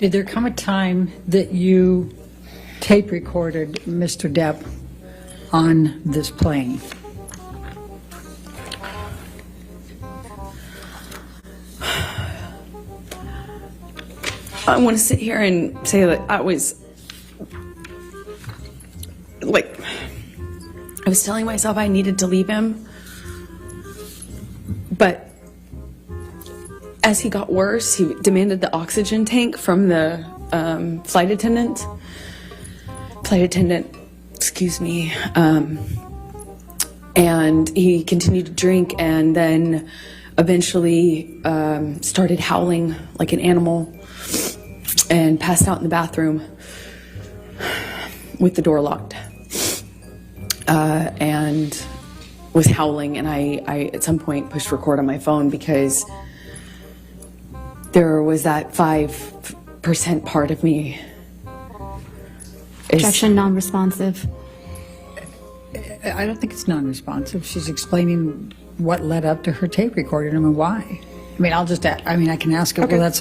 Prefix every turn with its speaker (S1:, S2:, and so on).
S1: Did there come a time that you tape recorded Mr. Depp on this plane?
S2: I want to sit here and say that I was telling myself I needed to leave him, but as he got worse, he demanded the oxygen tank from the flight attendant, excuse me, and he continued to drink and then eventually started howling like an animal and passed out in the bathroom with the door locked, and was howling. And I at some point pushed record on my phone because there was that 5% part of me.
S3: Objection, non-responsive.
S1: I don't think it's non-responsive. She's explaining what led up to her tape recording. I mean, why? I mean, I can ask her,
S2: Okay.
S1: well, that's all.